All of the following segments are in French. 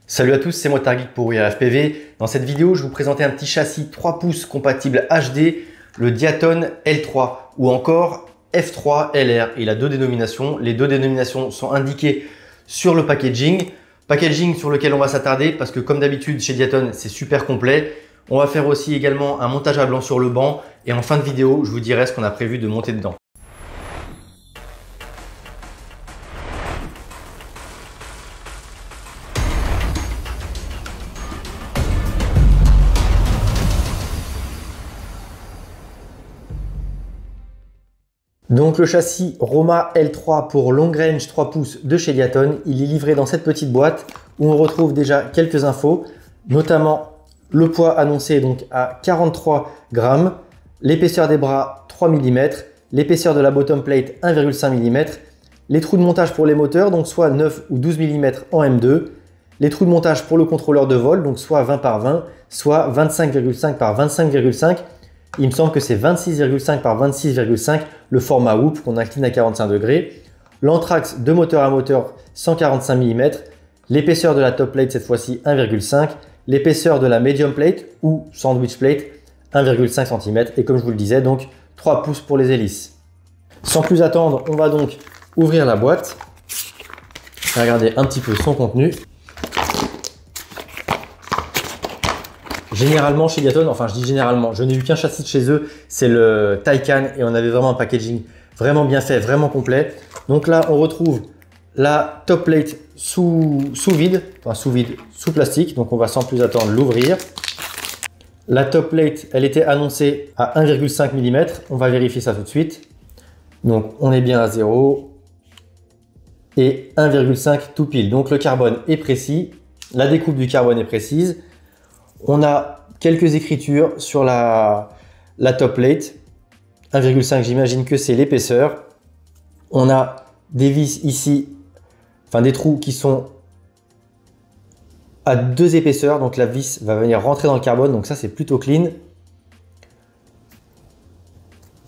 Salut à tous, c'est Motard pour IRFPV. Dans cette vidéo, je vais vous présenter un petit châssis 3 pouces compatible HD, le Diaton L3 ou encore F3 LR. Il a deux dénominations. Les deux dénominations sont indiquées sur le packaging. Packaging sur lequel on va s'attarder parce que comme d'habitude chez Diaton, c'est super complet. On va faire aussi également un montage à blanc sur le banc et en fin de vidéo, je vous dirai ce qu'on a prévu de monter dedans. Donc le châssis Roma L3 pour long range 3 pouces de chez Diaton, il est livré dans cette petite boîte où on retrouve déjà quelques infos, notamment le poids annoncé donc à 43 grammes, l'épaisseur des bras 3 mm, l'épaisseur de la bottom plate 1,5 mm, les trous de montage pour les moteurs donc soit 9 ou 12 mm en M2, les trous de montage pour le contrôleur de vol donc soit 20 par 20, soit 25,5 par 25,5. Il me semble que c'est 26,5 par 26,5 le format Whoop qu'on incline à 45 degrés. L'anthrax de moteur à moteur 145 mm. L'épaisseur de la top plate cette fois-ci 1,5. L'épaisseur de la medium plate ou sandwich plate 1,5 cm. Et comme je vous le disais, donc 3 pouces pour les hélices. Sans plus attendre, on va donc ouvrir la boîte. Regardez un petit peu son contenu. Généralement chez Diaton, enfin je dis généralement, je n'ai eu qu'un châssis de chez eux, c'est le Taycan et on avait vraiment un packaging vraiment bien fait, vraiment complet. Donc là on retrouve la top plate sous vide, sous plastique, donc on va sans plus attendre l'ouvrir. La top plate, elle était annoncée à 1,5 mm, on va vérifier ça tout de suite. Donc on est bien à 0 et 1,5 tout pile, donc le carbone est précis, la découpe du carbone est précise. On a quelques écritures sur la top plate. 1,5, j'imagine que c'est l'épaisseur. On a des vis ici, enfin des trous qui sont à deux épaisseurs. Donc la vis va venir rentrer dans le carbone. Donc ça, c'est plutôt clean.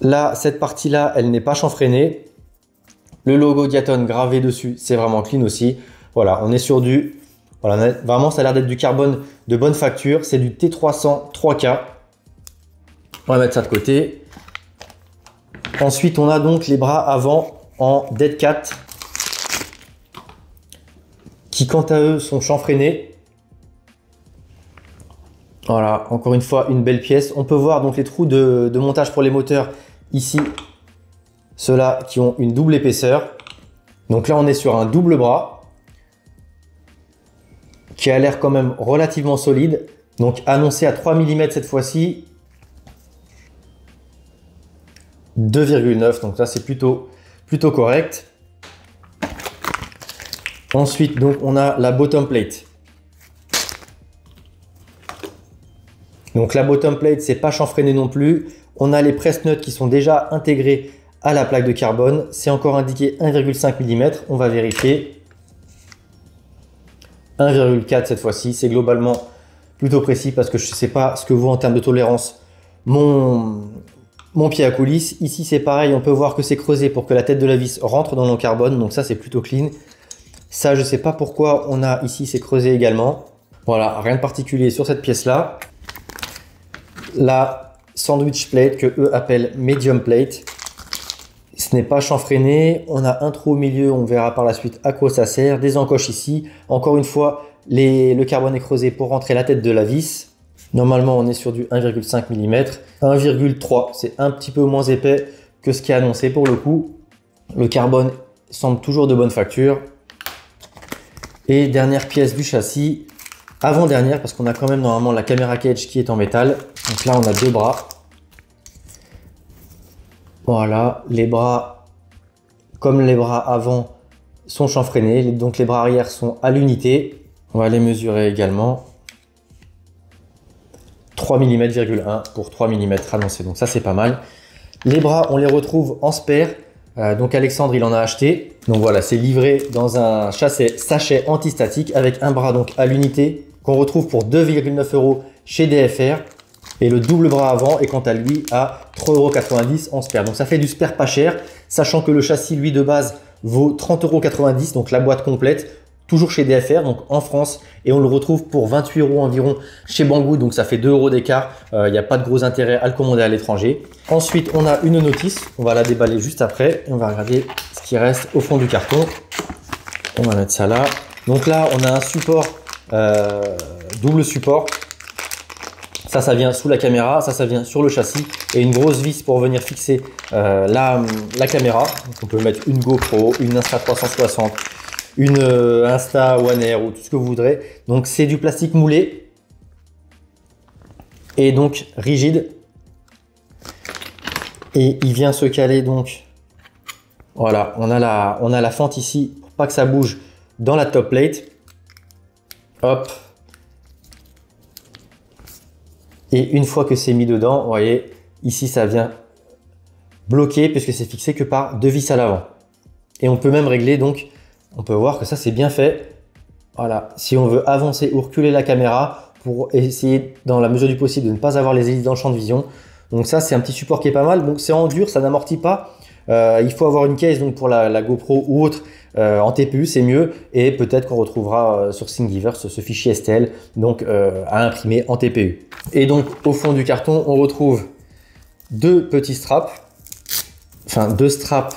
Là, cette partie-là, elle n'est pas chanfreinée. Le logo Diaton gravé dessus, c'est vraiment clean aussi. Voilà, on est sur du... Voilà, vraiment, ça a l'air d'être du carbone de bonne facture. C'est du T300 3K. On va mettre ça de côté. Ensuite, on a donc les bras avant en Dead Cat qui, quant à eux, sont chanfreinés. Voilà, encore une fois, une belle pièce. On peut voir donc les trous de montage pour les moteurs ici. Ceux-là qui ont une double épaisseur. Donc là, on est sur un double bras qui a l'air quand même relativement solide. Donc annoncé à 3 mm cette fois-ci. 2,9, donc ça c'est plutôt correct. Ensuite, donc on a la bottom plate. Donc la bottom plate, c'est pas chanfreiné non plus. On a les press nuts qui sont déjà intégrés à la plaque de carbone. C'est encore indiqué 1,5 mm. On va vérifier. 1,4 cette fois-ci, c'est globalement plutôt précis parce que je ne sais pas ce que vaut en termes de tolérance mon pied à coulisse. Ici c'est pareil, on peut voir que c'est creusé pour que la tête de la vis rentre dans le carbone, donc ça c'est plutôt clean. Ça je ne sais pas pourquoi on a ici c'est creusé également. Voilà, rien de particulier sur cette pièce-là. La sandwich plate que eux appellent medium plate. Ce n'est pas chanfreiné, on a un trou au milieu, on verra par la suite à quoi ça sert, des encoches ici. Encore une fois, le carbone est creusé pour rentrer la tête de la vis. Normalement, on est sur du 1,5 mm. 1,3, c'est un petit peu moins épais que ce qui est annoncé pour le coup. Le carbone semble toujours de bonne facture. Et dernière pièce du châssis, avant-dernière, parce qu'on a quand même normalement la caméra cage qui est en métal. Donc là, on a deux bras. Voilà, les bras, comme les bras avant, sont chanfreinés. Donc les bras arrière sont à l'unité. On va les mesurer également. 3 mm,1 pour 3 mm annoncé. Donc ça, c'est pas mal. Les bras, on les retrouve en spare. Donc Alexandre, il en a acheté. Donc voilà, c'est livré dans un sachet antistatique avec un bras donc à l'unité qu'on retrouve pour 2,9 € chez DFR. Et le double bras avant est quant à lui à 3,90 € en spare. Donc ça fait du spare pas cher, sachant que le châssis lui de base vaut 30,90 €, donc la boîte complète. toujours chez DFR, donc en France, et on le retrouve pour 28 € environ chez Banggood, donc ça fait 2 € d'écart. Il n'y a pas de gros intérêt à le commander à l'étranger. Ensuite, on a une notice, on va la déballer juste après, et on va regarder ce qui reste au fond du carton. On va mettre ça là. Donc là, on a un support, double support. Ça vient sous la caméra, ça vient sur le châssis, et une grosse vis pour venir fixer la caméra. Donc on peut mettre une GoPro, une Insta360, une Insta One Air ou tout ce que vous voudrez. Donc c'est du plastique moulé et donc rigide. Et il vient se caler donc. Voilà, on a la fente ici pour pas que ça bouge dans la top plate. Hop. Et une fois que c'est mis dedans, vous voyez, ici ça vient bloquer puisque c'est fixé que par 2 vis à l'avant. Et on peut même régler, donc on peut voir que ça c'est bien fait. Voilà, si on veut avancer ou reculer la caméra pour essayer dans la mesure du possible de ne pas avoir les hélices dans le champ de vision. Donc ça c'est un petit support qui est pas mal. Donc c'est en dur, ça n'amortit pas. Il faut avoir une caisse donc pour la GoPro ou autre en TPU, c'est mieux, et peut-être qu'on retrouvera sur Thingiverse ce fichier STL donc à imprimer en TPU. Et donc au fond du carton, on retrouve deux petits straps, enfin deux straps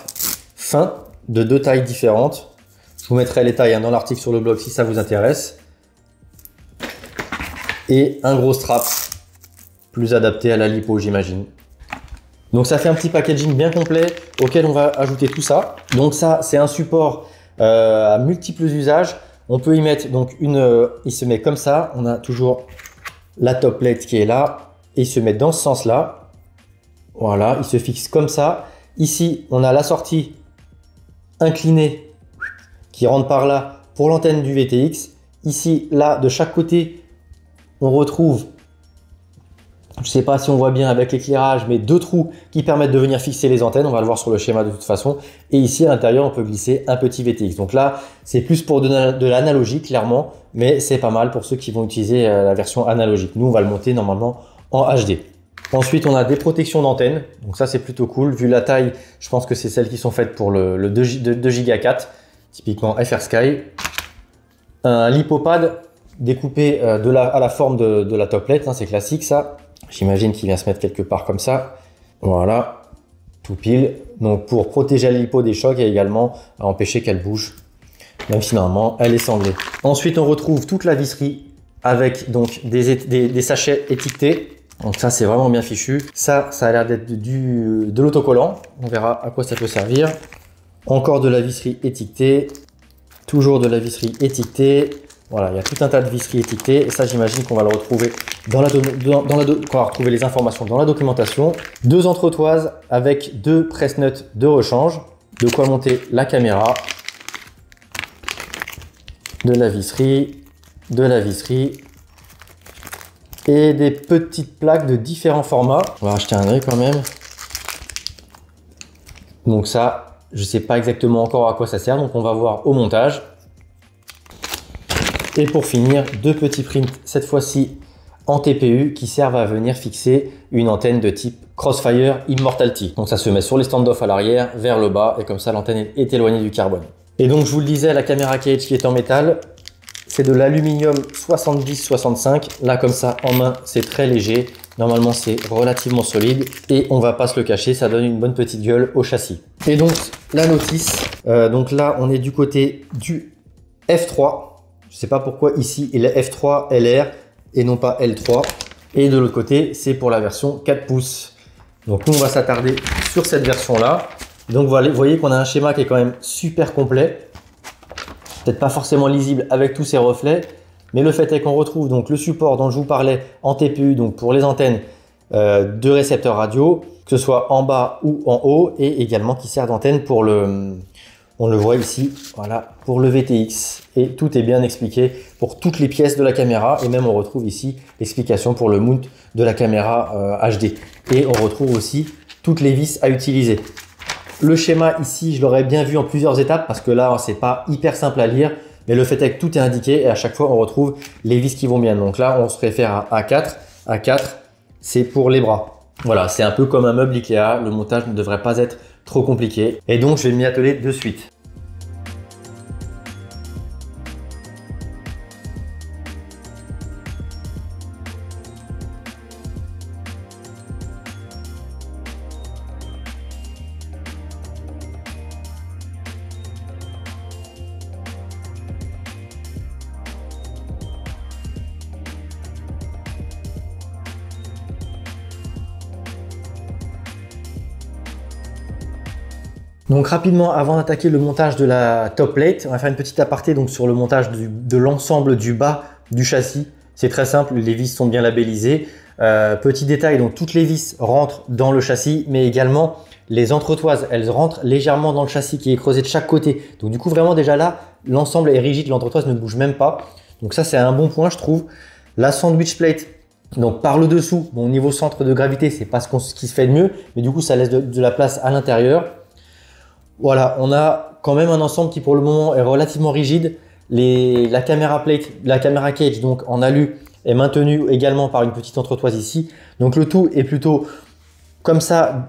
fins de 2 tailles différentes. Je vous mettrai les tailles dans l'article sur le blog si ça vous intéresse. Et un gros strap plus adapté à la lipo, j'imagine. Donc ça fait un petit packaging bien complet auquel on va ajouter tout ça. Donc ça, c'est un support à multiples usages. On peut y mettre donc il se met comme ça. On a toujours la top plate qui est là et il se met dans ce sens-là. Voilà, il se fixe comme ça. Ici, on a la sortie inclinée qui rentre par là pour l'antenne du VTX. Ici, là, de chaque côté, on retrouve, je ne sais pas si on voit bien avec l'éclairage, mais 2 trous qui permettent de venir fixer les antennes. On va le voir sur le schéma de toute façon. Et ici, à l'intérieur, on peut glisser un petit VTX. Donc là, c'est plus pour de l'analogie, clairement, mais c'est pas mal pour ceux qui vont utiliser la version analogique. Nous, on va le monter normalement en HD. Ensuite, on a des protections d'antenne. Donc ça, c'est plutôt cool. Vu la taille, je pense que c'est celles qui sont faites pour le 2 Go 4, typiquement FR Sky. Un lipopad découpé à la forme de la top plate, hein, c'est classique ça. J'imagine qu'il vient se mettre quelque part comme ça. Voilà, tout pile. Donc pour protéger la lipo des chocs et également à empêcher qu'elle bouge, même si normalement elle est sanglée. Ensuite, on retrouve toute la visserie avec donc des sachets étiquetés. Donc ça, c'est vraiment bien fichu. Ça a l'air d'être de l'autocollant. On verra à quoi ça peut servir. Encore de la visserie étiquetée. Toujours de la visserie étiquetée. Voilà, il y a tout un tas de visseries étiquetées. Et ça, j'imagine qu'on va le retrouver qu'on va retrouver les informations dans la documentation. 2 entretoises avec 2 presse-notes de rechange. De quoi monter la caméra. De la visserie. Et des petites plaques de différents formats. On va acheter un œil quand même. Donc ça, je ne sais pas exactement encore à quoi ça sert, donc on va voir au montage. Et pour finir, 2 petits prints, cette fois-ci en TPU, qui servent à venir fixer une antenne de type Crossfire Immortality. Donc ça se met sur les stand-off à l'arrière, vers le bas, et comme ça l'antenne est éloignée du carbone. Et donc je vous le disais, la caméra cage qui est en métal, c'est de l'aluminium 70-65. Là, comme ça, en main, c'est très léger. Normalement, c'est relativement solide. Et on va pas se le cacher, ça donne une bonne petite gueule au châssis. Et donc, la notice. Donc là, on est du côté du F3. Je sais pas pourquoi ici, il est F3 LR et non pas L3. Et de l'autre côté, c'est pour la version 4 pouces. Donc, nous, on va s'attarder sur cette version-là. Donc, vous voyez qu'on a un schéma qui est quand même super complet. Peut-être pas forcément lisible avec tous ces reflets, mais le fait est qu'on retrouve donc le support dont je vous parlais en TPU, donc pour les antennes de récepteurs radio, que ce soit en bas ou en haut, et également qui sert d'antenne pour on le voit ici, voilà, pour le VTX. Et tout est bien expliqué pour toutes les pièces de la caméra, et même on retrouve ici l'explication pour le mount de la caméra HD. Et on retrouve aussi toutes les vis à utiliser. Le schéma ici, je l'aurais bien vu en plusieurs étapes parce que là, c'est pas hyper simple à lire, mais le fait est que tout est indiqué et à chaque fois, on retrouve les vis qui vont bien. Donc là, on se réfère à A4. A4, c'est pour les bras. Voilà, c'est un peu comme un meuble Ikea. Le montage ne devrait pas être trop compliqué. Et donc, je vais m'y atteler de suite. Donc rapidement, avant d'attaquer le montage de la top plate, on va faire une petite aparté donc sur le montage de l'ensemble du bas du châssis. C'est très simple, les vis sont bien labellisées. Petit détail, donc toutes les vis rentrent dans le châssis, mais également les entretoises, elles rentrent légèrement dans le châssis qui est creusé de chaque côté. Donc du coup, vraiment déjà là, l'ensemble est rigide, l'entretoise ne bouge même pas. Donc ça, c'est un bon point, je trouve. La sandwich plate, donc par le dessous, bon, au niveau centre de gravité, c'est pas ce qui se fait de mieux, mais du coup, ça laisse de la place à l'intérieur. Voilà, on a quand même un ensemble qui pour le moment est relativement rigide. La caméra plate, la caméra cage, donc en alu, est maintenue également par une petite entretoise ici. Donc le tout est plutôt comme ça,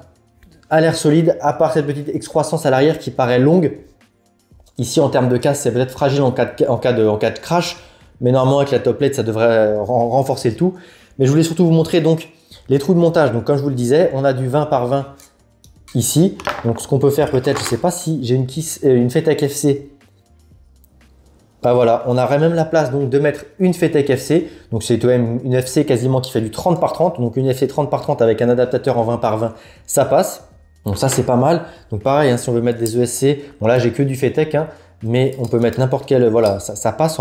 à l'air solide, à part cette petite excroissance à l'arrière qui paraît longue. Ici, en termes de casse, c'est peut-être fragile en cas de crash, mais normalement avec la top plate, ça devrait renforcer le tout. Mais je voulais surtout vous montrer donc les trous de montage. Donc comme je vous le disais, on a du 20 par 20 ici. Donc ce qu'on peut faire peut-être, je ne sais pas si j'ai une FETEC FC. Bah voilà, on aurait même la place donc de mettre une FETEC FC. Donc c'est quand même une FC quasiment qui fait du 30 par 30. Donc une FC 30 par 30 avec un adaptateur en 20 par 20, ça passe. Donc ça c'est pas mal. Donc pareil, hein, si on veut mettre des ESC, bon là j'ai que du FETEC, hein, mais on peut mettre n'importe quel, voilà, ça passe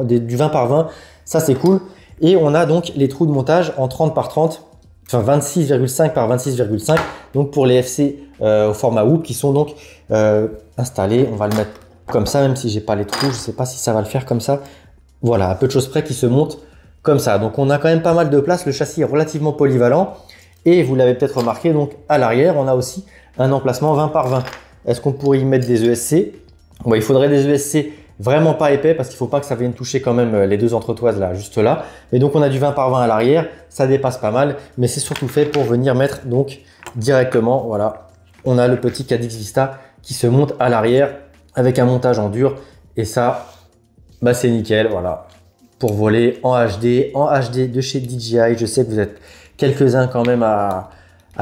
du 20 par 20, ça c'est cool. Et on a donc les trous de montage en 30 par 30, enfin 26,5 par 26,5, donc pour les FC au format Whoop qui sont donc installés. On va le mettre comme ça, même si j'ai pas les trous, je sais pas si ça va le faire comme ça. Voilà, à peu de choses près qui se montent comme ça. Donc on a quand même pas mal de place, le châssis est relativement polyvalent. Et vous l'avez peut-être remarqué, donc à l'arrière, on a aussi un emplacement 20 par 20. Est-ce qu'on pourrait y mettre des ESC? Bon, il faudrait des ESC vraiment pas épais parce qu'il ne faut pas que ça vienne toucher quand même les deux entretoises là, juste là. Et donc on a du 20 par 20 à l'arrière, ça dépasse pas mal, mais c'est surtout fait pour venir mettre donc directement, voilà, on a le petit Cadix Vista qui se monte à l'arrière avec un montage en dur. Et ça, bah c'est nickel, voilà, pour voler en HD de chez DJI. Je sais que vous êtes quelques-uns quand même à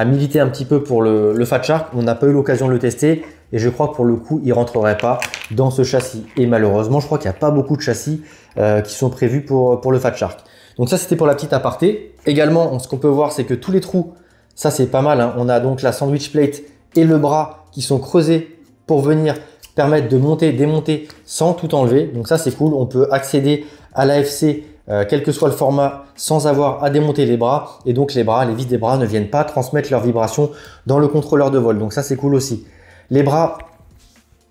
militer un petit peu pour le Fat Shark. On n'a pas eu l'occasion de le tester et je crois que pour le coup, il ne rentrerait pas dans ce châssis. Et malheureusement, je crois qu'il n'y a pas beaucoup de châssis qui sont prévus pour le Fat Shark. Donc ça, c'était pour la petite aparté. Également, ce qu'on peut voir, c'est que tous les trous, ça c'est pas mal, hein. On a donc la sandwich plate et le bras qui sont creusés pour venir permettre de monter, démonter sans tout enlever. Donc ça, c'est cool. On peut accéder à l'AFC quel que soit le format, sans avoir à démonter les bras. Et donc les vis des bras ne viennent pas transmettre leurs vibrations dans le contrôleur de vol. Donc ça, c'est cool aussi. Les bras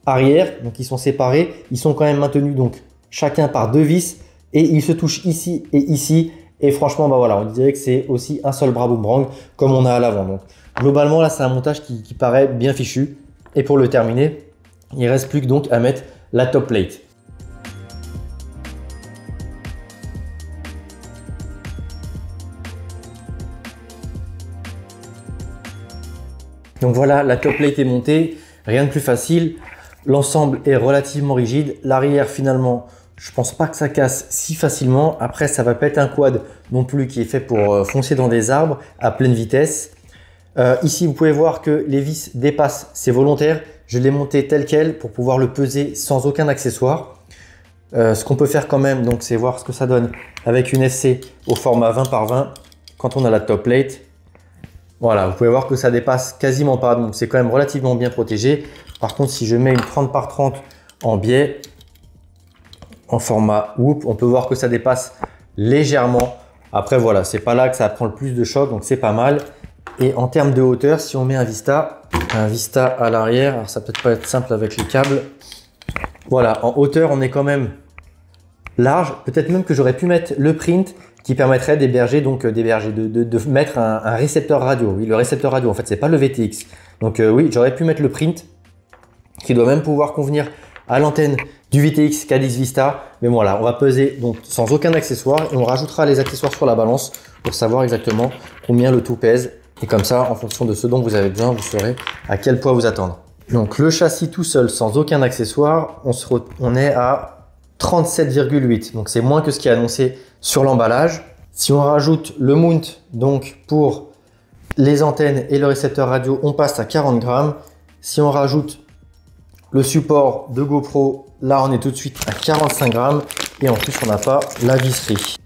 arrière, donc ils sont séparés, ils sont quand même maintenus donc chacun par deux vis et ils se touchent ici et ici. Et franchement, bah voilà, on dirait que c'est aussi un seul bras boomerang comme on a à l'avant. Donc globalement, là, c'est un montage qui paraît bien fichu. Et pour le terminer, il reste plus que donc à mettre la top plate. Donc voilà, la top plate est montée, rien de plus facile. L'ensemble est relativement rigide. L'arrière, finalement, je pense pas que ça casse si facilement. Après, ça va pas être un quad non plus qui est fait pour foncer dans des arbres à pleine vitesse. Ici, vous pouvez voir que les vis dépassent, c'est volontaire. Je l'ai monté tel quel pour pouvoir le peser sans aucun accessoire. Ce qu'on peut faire quand même, donc, c'est voir ce que ça donne avec une FC au format 20 par 20 quand on a la top plate. Voilà, vous pouvez voir que ça dépasse quasiment pas, donc c'est quand même relativement bien protégé. Par contre, si je mets une 30 par 30 en biais, en format Whoop, on peut voir que ça dépasse légèrement. Après, voilà, c'est pas là que ça prend le plus de choc, donc c'est pas mal. Et en termes de hauteur, si on met un Vista à l'arrière, alors ça peut pas être simple avec les câbles. Voilà, en hauteur, on est quand même large. Peut-être même que j'aurais pu mettre le print qui permettrait d'héberger, de mettre un récepteur radio. Oui, le récepteur radio, en fait, c'est pas le VTX. Donc oui, j'aurais pu mettre le print qui doit même pouvoir convenir à l'antenne du VTX Cadix Vista. Mais voilà, on va peser donc sans aucun accessoire et on rajoutera les accessoires sur la balance pour savoir exactement combien le tout pèse. Et comme ça, en fonction de ce dont vous avez besoin, vous saurez à quel poids vous attendre. Donc le châssis tout seul, sans aucun accessoire, on est à 37,8. Donc c'est moins que ce qui est annoncé sur l'emballage. Si on rajoute le mount donc pour les antennes et le récepteur radio, on passe à 40 grammes. Si on rajoute le support de GoPro, là on est tout de suite à 45 grammes. Et en plus on n'a pas la visserie.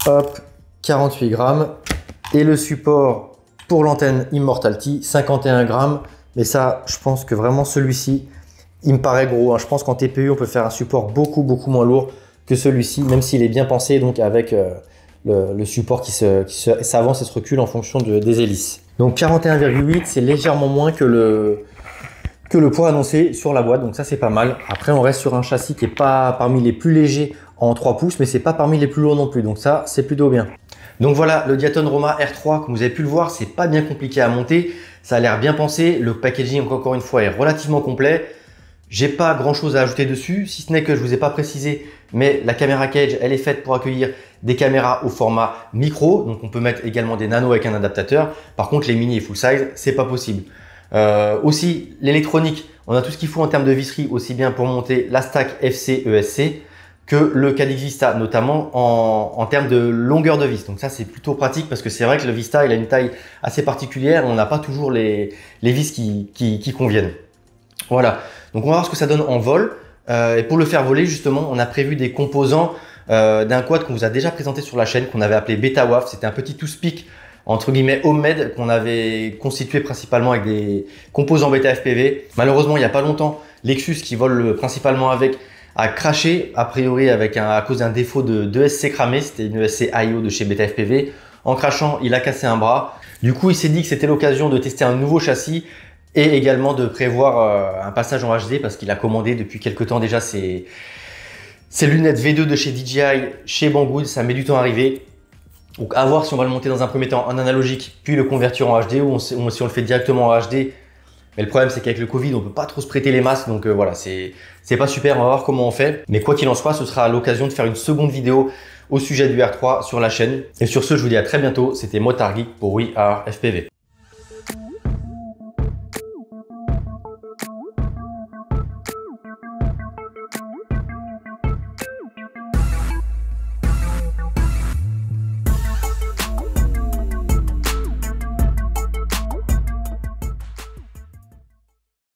Hop, 48 grammes. Et le support pour l'antenne Immortality, 51 grammes. Mais ça, je pense que vraiment celui-ci, il me paraît gros, hein. Je pense qu'en TPU, on peut faire un support beaucoup moins lourd que celui-ci, même s'il est bien pensé, donc avec le support qui s'avance et se recule en fonction des hélices. Donc 41,8, c'est légèrement moins que le poids annoncé sur la boîte, donc ça c'est pas mal. Après, on reste sur un châssis qui est pas parmi les plus légers en 3 pouces, mais c'est pas parmi les plus lourds non plus, donc ça c'est plutôt bien. Donc voilà, le Diaton Roma R3, comme vous avez pu le voir, c'est pas bien compliqué à monter, ça a l'air bien pensé, le packaging encore une fois est relativement complet. J'ai pas grand chose à ajouter dessus, si ce n'est que je vous ai pas précisé, mais la caméra cage, elle est faite pour accueillir des caméras au format micro, donc on peut mettre également des nanos avec un adaptateur. Par contre, les mini et full size, c'est pas possible. Aussi, l'électronique, on a tout ce qu'il faut en termes de visserie, aussi bien pour monter la stack FC ESC que le Caddx Vista, notamment en termes de longueur de vis. Donc ça, c'est plutôt pratique parce que c'est vrai que le Vista, il a une taille assez particulière, on n'a pas toujours les vis qui conviennent. Voilà, donc on va voir ce que ça donne en vol. Et pour le faire voler, justement, on a prévu des composants d'un quad qu'on vous a déjà présenté sur la chaîne, qu'on avait appelé Beta WAF. C'était un petit two-speak entre guillemets homemade qu'on avait constitué principalement avec des composants Beta FPV. Malheureusement, il n'y a pas longtemps, Lexus qui vole principalement avec a craché, a priori à cause d'un défaut de ESC cramé. C'était une ESC IO de chez Beta FPV. En crachant, il a cassé un bras. Du coup, il s'est dit que c'était l'occasion de tester un nouveau châssis et également de prévoir un passage en HD parce qu'il a commandé depuis quelques temps déjà ses lunettes V2 de chez DJI, chez Banggood. Ça met du temps à arriver. Donc à voir si on va le monter dans un premier temps en analogique, puis le convertir en HD ou si on le fait directement en HD. Mais le problème, c'est qu'avec le Covid, on peut pas trop se prêter les masques. Donc voilà, c'est pas super. On va voir comment on fait. Mais quoi qu'il en soit, ce sera l'occasion de faire une seconde vidéo au sujet du R3 sur la chaîne. Et sur ce, je vous dis à très bientôt. C'était Motard Geek pour We Are FPV.